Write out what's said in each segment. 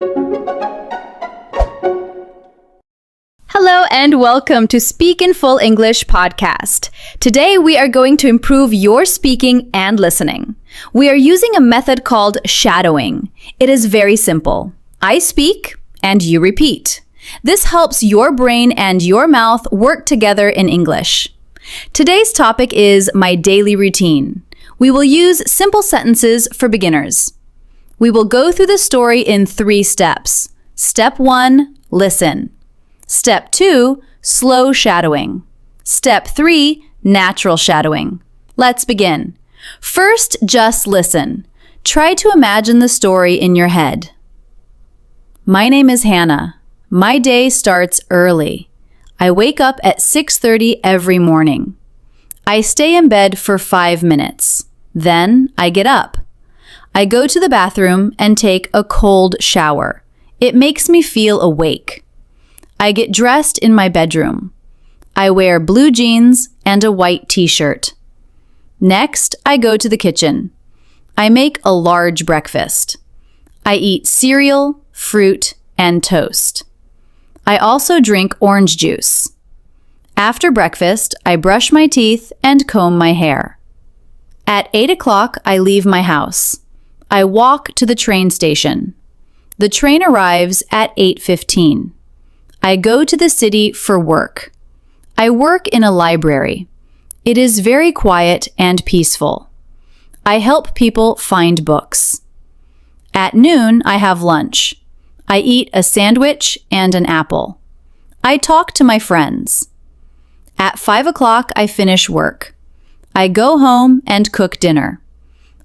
Hello and welcome to Speakingful English podcast. Today we are going to improve your speaking and listening. We are using a method called shadowing. It is very simple. I speak and you repeat. This helps your brain and your mouth work together in English. Today's topic is my daily routine. We will use simple sentences for beginners. We will go through the story in 3 steps. Step 1, listen. Step 2, slow shadowing. Step 3, natural shadowing. Let's begin. First, just listen. Try to imagine the story in your head. My name is Hannah. My day starts early. I wake up at 6:30 every morning. I stay in bed for 5 minutes. Then I get up. I go to the bathroom and take a cold shower. It makes me feel awake. I get dressed in my bedroom. I wear blue jeans and a white t-shirt. Next, I go to the kitchen. I make a large breakfast. I eat cereal, fruit, and toast. I also drink orange juice. After breakfast, I brush my teeth and comb my hair. At 8 o'clock, I leave my house. I walk to the train station. The train arrives at 8:15. I go to the city for work. I work in a library. It is very quiet and peaceful. I help people find books. At noon, I have lunch. I eat a sandwich and an apple. I talk to my friends. At 5 o'clock, I finish work. I go home and cook dinner.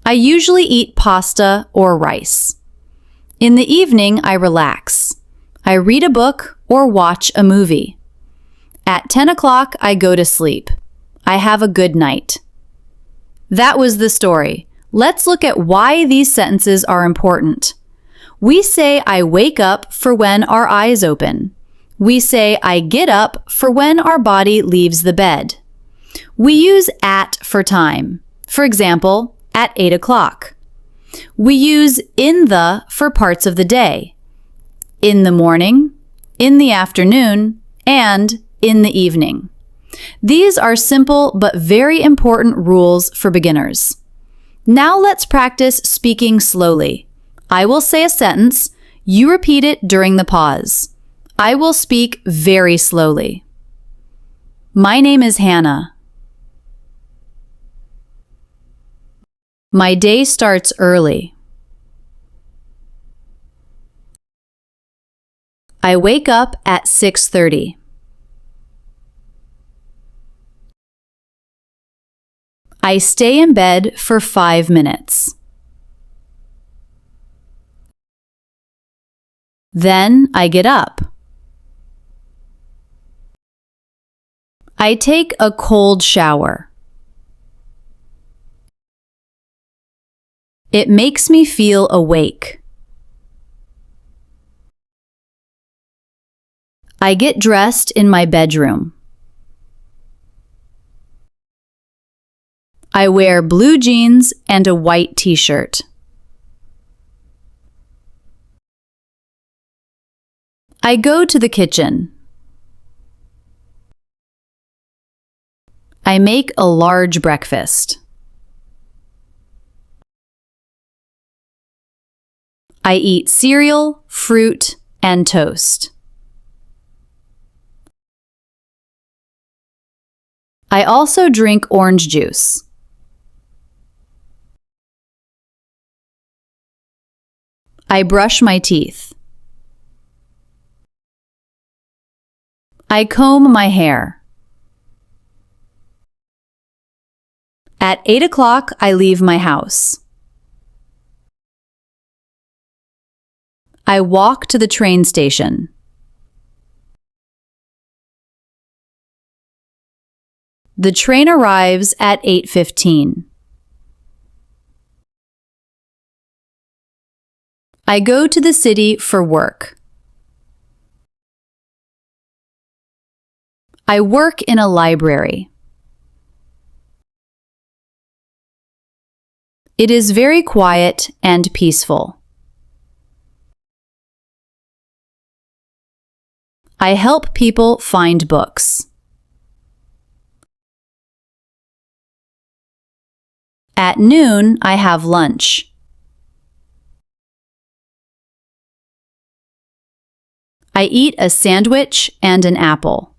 I usually eat pasta or rice. In the evening, I relax. I read a book or watch a movie. At 10 o'clock, I go to sleep. I have a good night. That was the story. Let's look at why these sentences are important. We say I wake up for when our eyes open. We say I get up for when our body leaves the bed. We use at for time. For example, at 8 o'clock. We use in the for parts of the day. In the morning, in the afternoon, and in the evening. These are simple but very important rules for beginners. Now let's practice speaking slowly. I will say a sentence. You repeat it during the pause. I will speak very slowly. My name is Hannah. My day starts early. I wake up at 6:30. I stay in bed for 5 minutes. Then I get up. I take a cold shower. It makes me feel awake. I get dressed in my bedroom. I wear blue jeans and a white t-shirt. I go to the kitchen. I make a large breakfast. I eat cereal, fruit, and toast. I also drink orange juice. I brush my teeth. I comb my hair. At 8 o'clock, I leave my house. I walk to the train station. The train arrives at 8:15. I go to the city for work. I work in a library. It is very quiet and peaceful. I help people find books. At noon, I have lunch. I eat a sandwich and an apple.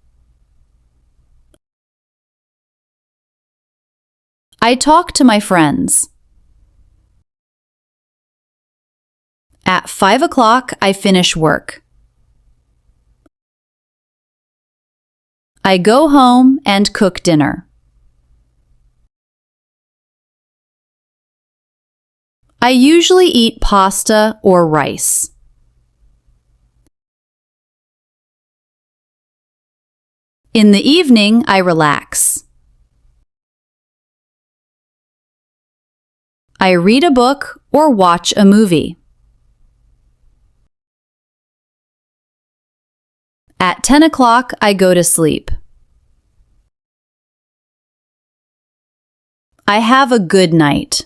I talk to my friends. At 5 o'clock, I finish work. I go home and cook dinner. I usually eat pasta or rice. In the evening, I relax. I read a book or watch a movie. At 10 o'clock, I go to sleep. I have a good night.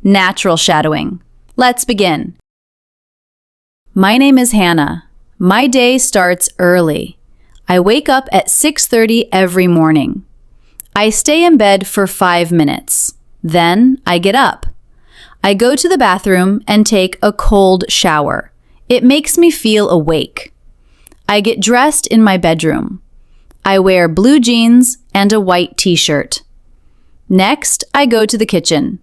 Natural shadowing. Let's begin. My name is Hannah. My day starts early. I wake up at 6:30 every morning. I stay in bed for 5 minutes. Then I get up. I go to the bathroom and take a cold shower. It makes me feel awake. I get dressed in my bedroom. I wear blue jeans and a white t-shirt. Next, I go to the kitchen.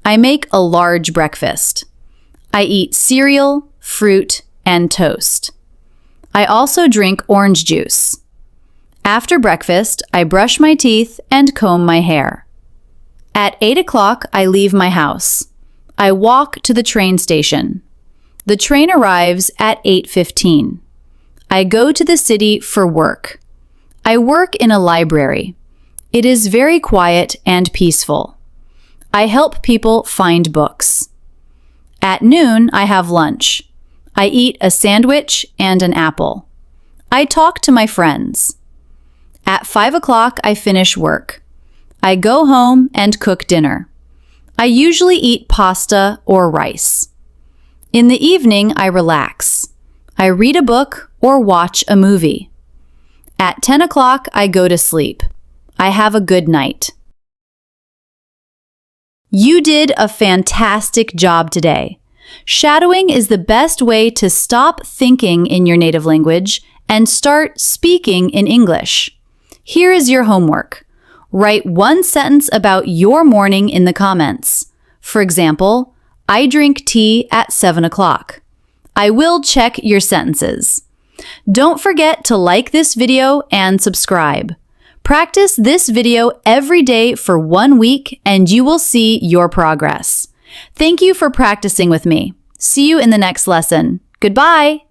I make a large breakfast. I eat cereal, fruit, and toast. I also drink orange juice. After breakfast, I brush my teeth and comb my hair. At 8 o'clock, I leave my house. I walk to the train station. The train arrives at 8:15. I go to the city for work. I work in a library. It is very quiet and peaceful. I help people find books. At noon, I have lunch. I eat a sandwich and an apple. I talk to my friends. At 5 o'clock, I finish work. I go home and cook dinner. I usually eat pasta or rice. In the evening, I relax. I read a book or watch a movie. At 10 o'clock, I go to sleep. I have a good night. You did a fantastic job today. Shadowing is the best way to stop thinking in your native language and start speaking in English. Here is your homework. Write one sentence about your morning in the comments. For example, I drink tea at 7 o'clock. I will check your sentences. Don't forget to like this video and subscribe. Practice this video every day for 1 week and you will see your progress. Thank you for practicing with me. See you in the next lesson. Goodbye!